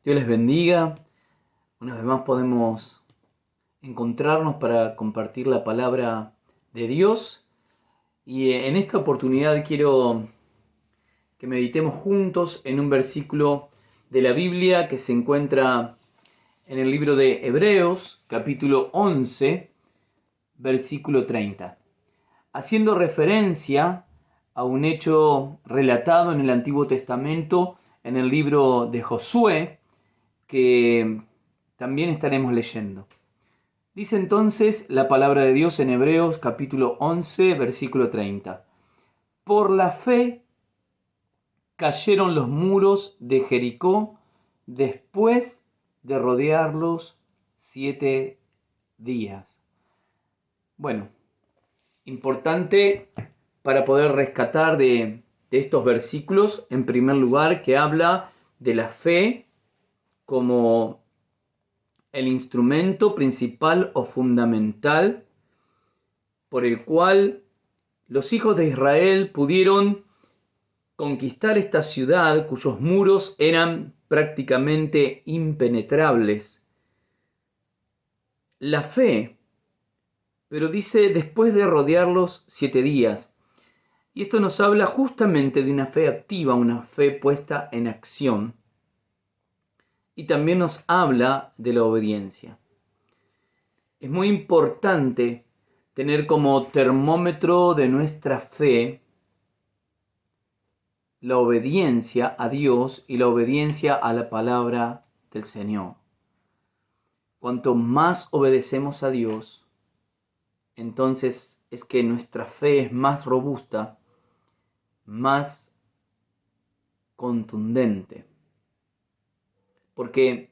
Dios les bendiga. Una vez más podemos encontrarnos para compartir la palabra de Dios. Y en esta oportunidad quiero que meditemos juntos en un versículo de la Biblia que se encuentra en el libro de Hebreos, capítulo 11, versículo 30. Haciendo referencia a un hecho relatado en el Antiguo Testamento, en el libro de Josué, que también estaremos leyendo. Dice entonces la palabra de Dios en Hebreos capítulo 11, versículo 30. Por la fe cayeron los muros de Jericó después de rodearlos 7 días. Bueno, importante para poder rescatar de estos versículos, en primer lugar, que habla de la fe como el instrumento principal o fundamental por el cual los hijos de Israel pudieron conquistar esta ciudad cuyos muros eran prácticamente impenetrables. La fe, pero dice después de rodearlos 7 días. Y esto nos habla justamente de una fe activa, una fe puesta en acción. Y también nos habla de la obediencia. Es muy importante tener como termómetro de nuestra fe la obediencia a Dios y la obediencia a la palabra del Señor. Cuanto más obedecemos a Dios, entonces es que nuestra fe es más robusta, más contundente. Porque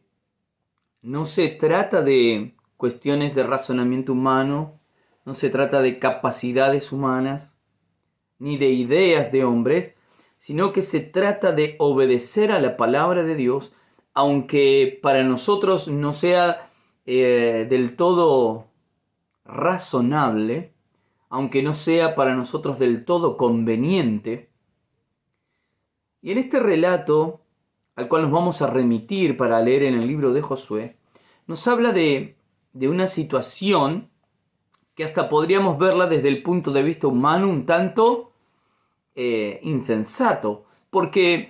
no se trata de cuestiones de razonamiento humano, no se trata de capacidades humanas, ni de ideas de hombres, sino que se trata de obedecer a la palabra de Dios, aunque para nosotros no sea del todo razonable, aunque no sea para nosotros del todo conveniente. Y en este relato, al cual nos vamos a remitir para leer en el libro de Josué, nos habla de una situación que hasta podríamos verla desde el punto de vista humano un tanto insensato, porque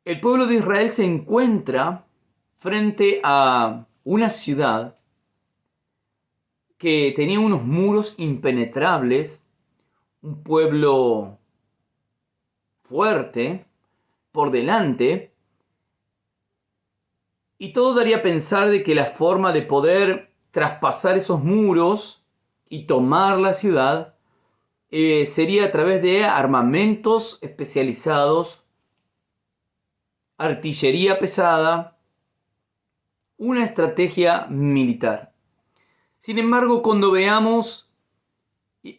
el pueblo de Israel se encuentra frente a una ciudad que tenía unos muros impenetrables, un pueblo fuerte por delante, y todo daría a pensar de que la forma de poder traspasar esos muros y tomar la ciudad sería a través de armamentos especializados, artillería pesada, una estrategia militar. Sin embargo, cuando veamos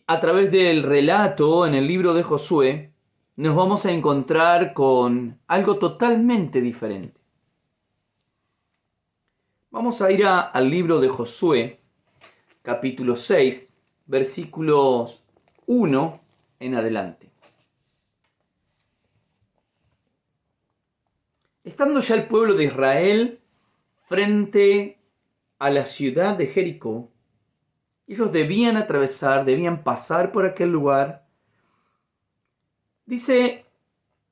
a través del relato en el libro de Josué, nos vamos a encontrar con algo totalmente diferente. Vamos a ir al libro de Josué, capítulo 6, versículos 1 en adelante. Estando ya el pueblo de Israel frente a la ciudad de Jericó, ellos debían pasar por aquel lugar. Dice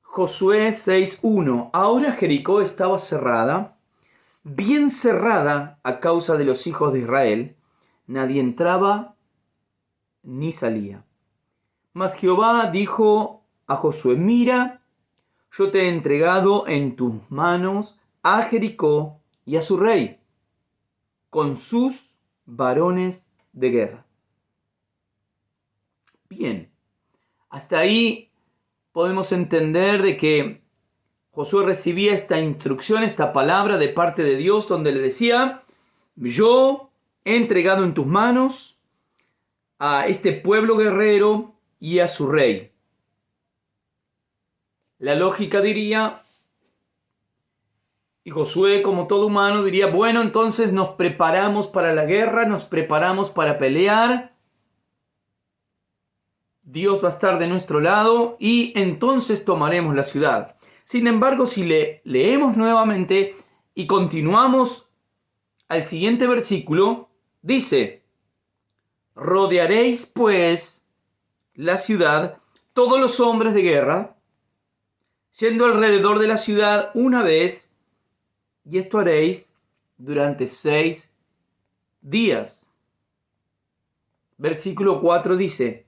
Josué 6:1, ahora Jericó estaba cerrada, bien cerrada a causa de los hijos de Israel, nadie entraba ni salía. Mas Jehová dijo a Josué, mira, yo te he entregado en tus manos a Jericó y a su rey, con sus varones de guerra. Bien, hasta ahí podemos entender de que Josué recibía esta instrucción, esta palabra de parte de Dios, donde le decía, yo he entregado en tus manos a este pueblo guerrero y a su rey. La lógica diría, y Josué como todo humano diría, bueno, entonces nos preparamos para la guerra, nos preparamos para pelear, Dios va a estar de nuestro lado y entonces tomaremos la ciudad. Sin embargo, si leemos nuevamente y continuamos al siguiente versículo, dice: rodearéis pues la ciudad todos los hombres de guerra, yendo alrededor de la ciudad una vez, y esto haréis durante 6 días. Versículo 4 dice: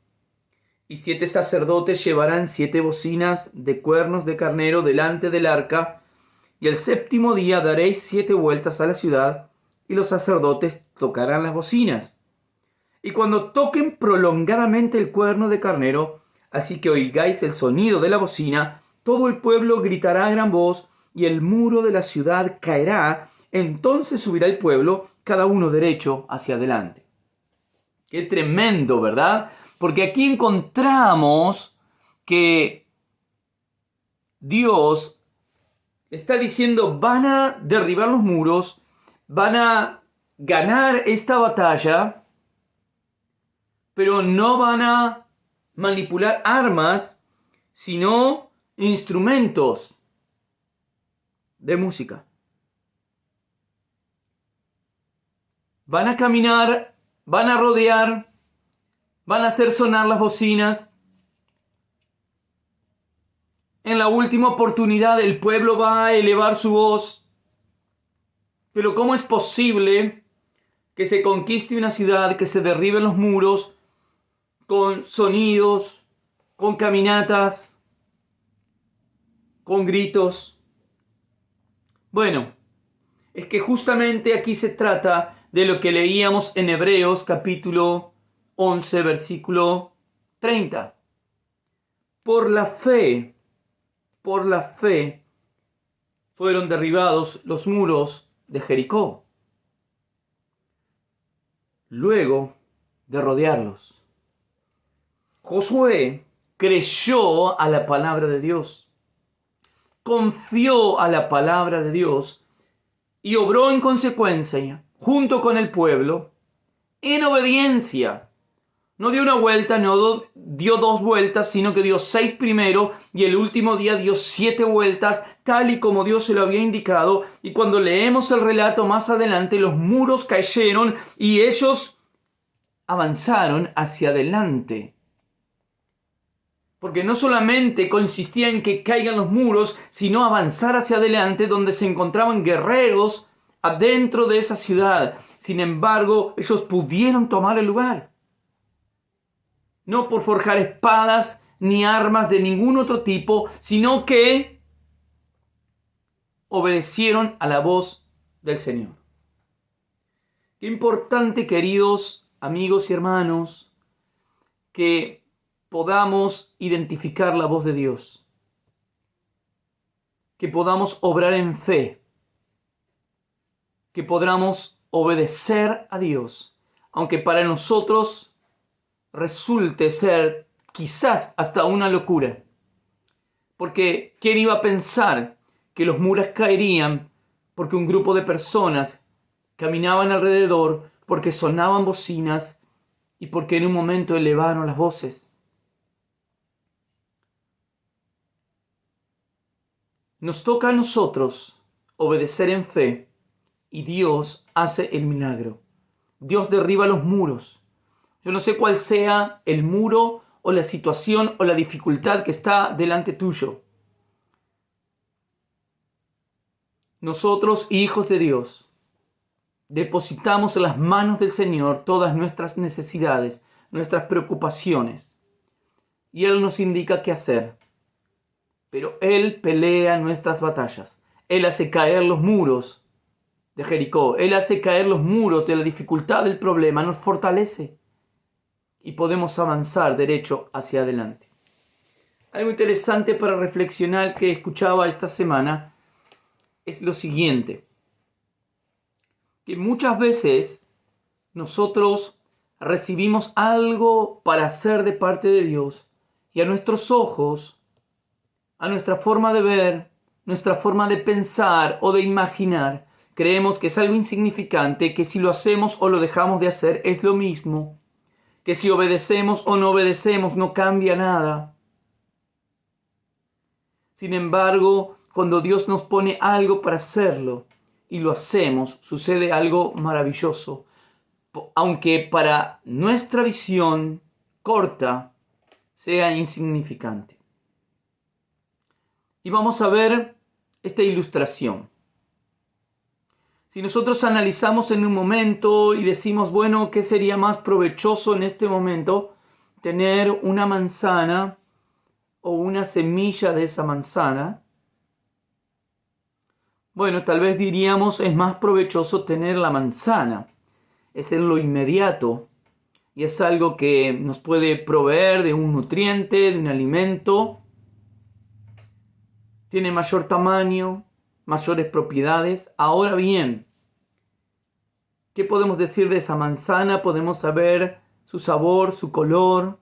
y 7 sacerdotes llevarán 7 bocinas de cuernos de carnero delante del arca, y el 7º día daréis 7 vueltas a la ciudad, y los sacerdotes tocarán las bocinas. Y cuando toquen prolongadamente el cuerno de carnero, así que oigáis el sonido de la bocina, todo el pueblo gritará a gran voz, y el muro de la ciudad caerá. Entonces subirá el pueblo, cada uno derecho hacia adelante. Qué tremendo, ¿verdad? Porque aquí encontramos que Dios está diciendo: van a derribar los muros, van a ganar esta batalla, pero no van a manipular armas, sino instrumentos de música. Van a caminar, van a rodear, van a hacer sonar las bocinas. En la última oportunidad el pueblo va a elevar su voz. Pero ¿cómo es posible que se conquiste una ciudad, que se derriben los muros con sonidos, con caminatas, con gritos? Bueno, es que justamente aquí se trata de lo que leíamos en Hebreos capítulo 11, versículo 30. Por la fe fueron derribados los muros de Jericó, luego de rodearlos. Josué creyó a la palabra de Dios, confió a la palabra de Dios y obró en consecuencia junto con el pueblo en obediencia. No dio una vuelta, no dio 2 vueltas, sino que dio 6 primero, y el último día dio 7 vueltas, tal y como Dios se lo había indicado. Y cuando leemos el relato más adelante, los muros cayeron y ellos avanzaron hacia adelante. Porque no solamente consistía en que caigan los muros, sino avanzar hacia adelante, donde se encontraban guerreros adentro de esa ciudad. Sin embargo, ellos pudieron tomar el lugar. No por forjar espadas ni armas de ningún otro tipo, sino que obedecieron a la voz del Señor. Qué importante, queridos amigos y hermanos, que podamos identificar la voz de Dios, que podamos obrar en fe, que podamos obedecer a Dios, aunque para nosotros resulte ser quizás hasta una locura. Porque ¿quién iba a pensar que los muros caerían porque un grupo de personas caminaban alrededor, porque sonaban bocinas y porque en un momento elevaron las voces? Nos toca a nosotros obedecer en fe y Dios hace el milagro. Dios derriba los muros. Yo no sé cuál sea el muro o la situación o la dificultad que está delante tuyo. Nosotros, hijos de Dios, depositamos en las manos del Señor todas nuestras necesidades, nuestras preocupaciones. Y Él nos indica qué hacer. Pero Él pelea nuestras batallas. Él hace caer los muros de Jericó. Él hace caer los muros de la dificultad del problema. Nos fortalece. Y podemos avanzar derecho hacia adelante. Algo interesante para reflexionar que escuchaba esta semana es lo siguiente: que muchas veces nosotros recibimos algo para hacer de parte de Dios y a nuestros ojos, a nuestra forma de ver, nuestra forma de pensar o de imaginar, creemos que es algo insignificante, que si lo hacemos o lo dejamos de hacer es lo mismo, que si obedecemos o no obedecemos no cambia nada. Sin embargo, cuando Dios nos pone algo para hacerlo y lo hacemos, sucede algo maravilloso. Aunque para nuestra visión corta sea insignificante. Y vamos a ver esta ilustración. Si nosotros analizamos en un momento y decimos, bueno, ¿qué sería más provechoso en este momento? Tener una manzana o una semilla de esa manzana. Bueno, tal vez diríamos, es más provechoso tener la manzana. Es en lo inmediato y es algo que nos puede proveer de un nutriente, de un alimento. Tiene mayor tamaño, mayores propiedades. Ahora bien, ¿qué podemos decir de esa manzana? Podemos saber su sabor, su color.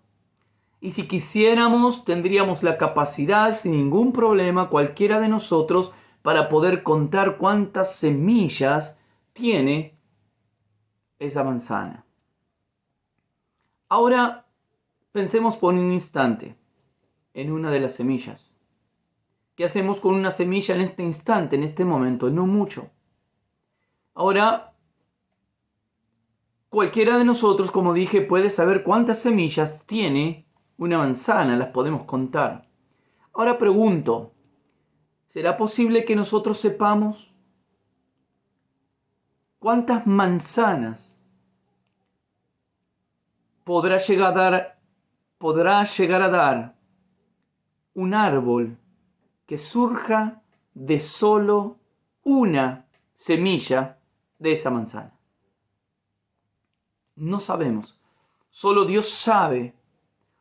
Y si quisiéramos, tendríamos la capacidad, sin ningún problema, cualquiera de nosotros, para poder contar cuántas semillas tiene esa manzana. Ahora, pensemos por un instante en una de las semillas. ¿Qué hacemos con una semilla en este instante, en este momento? No mucho. Ahora, cualquiera de nosotros, como dije, puede saber cuántas semillas tiene una manzana, las podemos contar. Ahora pregunto, ¿será posible que nosotros sepamos cuántas manzanas podrá llegar a dar un árbol que surja de solo una semilla de esa manzana? No sabemos. Solo Dios sabe.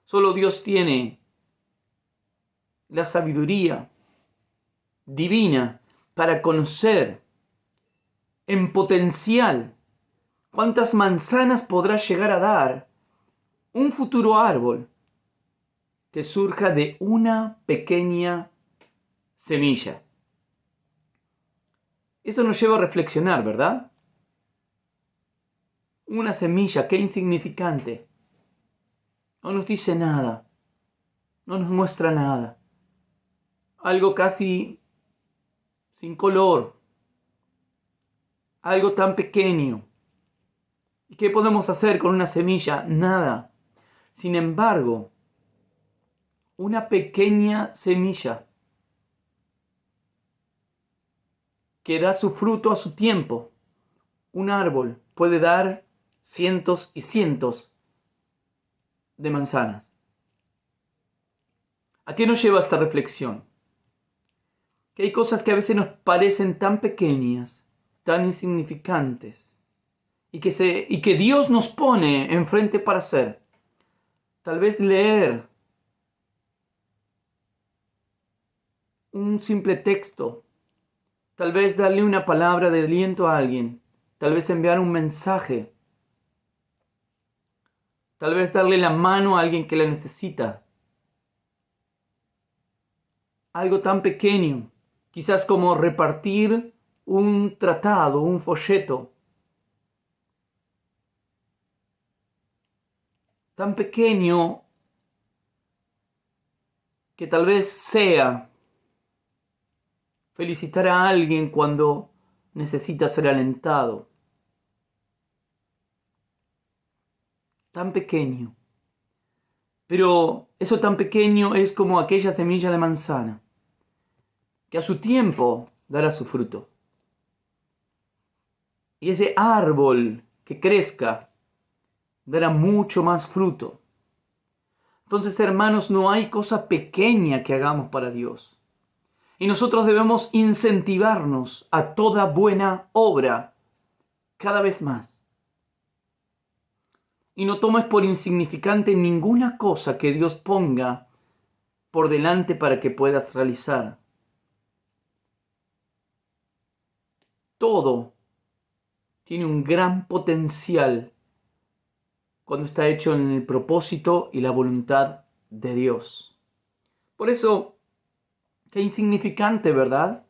Solo Dios tiene la sabiduría divina para conocer en potencial cuántas manzanas podrá llegar a dar un futuro árbol que surja de una pequeña semilla. Eso nos lleva a reflexionar, ¿verdad? Una semilla, qué insignificante. No nos dice nada. No nos muestra nada. Algo casi sin color. Algo tan pequeño. ¿Y qué podemos hacer con una semilla? Nada. Sin embargo, una pequeña semilla que da su fruto a su tiempo. Un árbol puede dar cientos y cientos de manzanas. ¿A qué nos lleva esta reflexión? Que hay cosas que a veces nos parecen tan pequeñas, tan insignificantes, y que Dios nos pone enfrente para hacer. Tal vez leer un simple texto, tal vez darle una palabra de aliento a alguien, tal vez enviar un mensaje, tal vez darle la mano a alguien que la necesita. Algo tan pequeño, quizás como repartir un tratado, un folleto. Tan pequeño que tal vez sea felicitar a alguien cuando necesita ser alentado. Tan pequeño. Pero eso tan pequeño es como aquella semilla de manzana, que a su tiempo dará su fruto. Y ese árbol que crezca dará mucho más fruto. Entonces, hermanos, no hay cosa pequeña que hagamos para Dios. Y nosotros debemos incentivarnos a toda buena obra cada vez más. Y no tomes por insignificante ninguna cosa que Dios ponga por delante para que puedas realizar. Todo tiene un gran potencial cuando está hecho en el propósito y la voluntad de Dios. Por eso, qué insignificante, ¿verdad?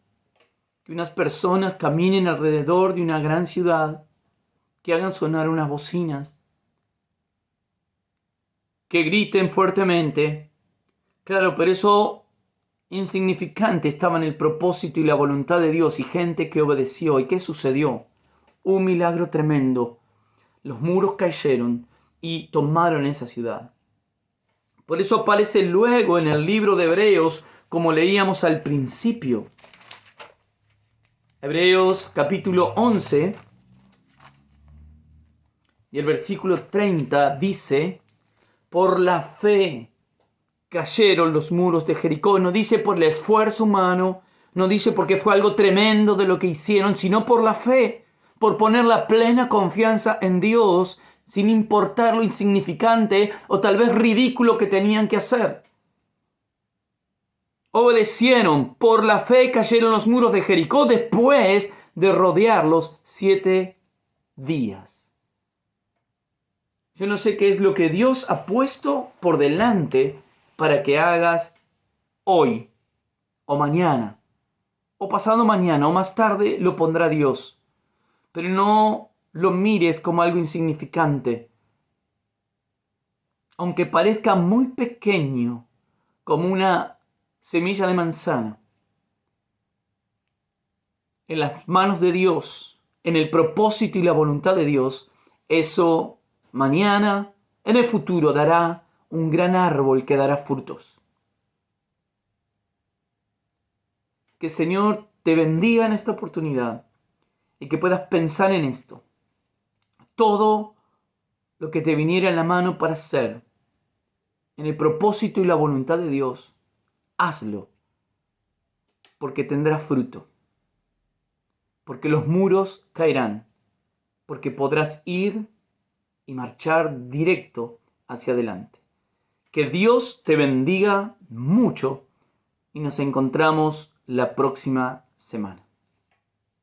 Que unas personas caminen alrededor de una gran ciudad, que hagan sonar unas bocinas, que griten fuertemente. Claro, pero eso insignificante estaba en el propósito y la voluntad de Dios y gente que obedeció. ¿Y qué sucedió? Un milagro tremendo. Los muros cayeron y tomaron esa ciudad. Por eso aparece luego en el libro de Hebreos, como leíamos al principio. Hebreos capítulo 11 y el versículo 30 dice: por la fe cayeron los muros de Jericó. No dice por el esfuerzo humano, no dice porque fue algo tremendo de lo que hicieron, sino por la fe, por poner la plena confianza en Dios, sin importar lo insignificante o tal vez ridículo que tenían que hacer. Obedecieron, por la fe cayeron los muros de Jericó después de rodearlos 7 días. Yo no sé qué es lo que Dios ha puesto por delante para que hagas hoy, o mañana, o pasado mañana, o más tarde lo pondrá Dios. Pero no lo mires como algo insignificante. Aunque parezca muy pequeño, como una semilla de manzana, en las manos de Dios, en el propósito y la voluntad de Dios, eso mañana, en el futuro, dará un gran árbol que dará frutos. Que el Señor te bendiga en esta oportunidad y que puedas pensar en esto. Todo lo que te viniera en la mano para hacer, en el propósito y la voluntad de Dios, hazlo, porque tendrás fruto, porque los muros caerán, porque podrás ir y marchar directo hacia adelante. Que Dios te bendiga mucho y nos encontramos la próxima semana.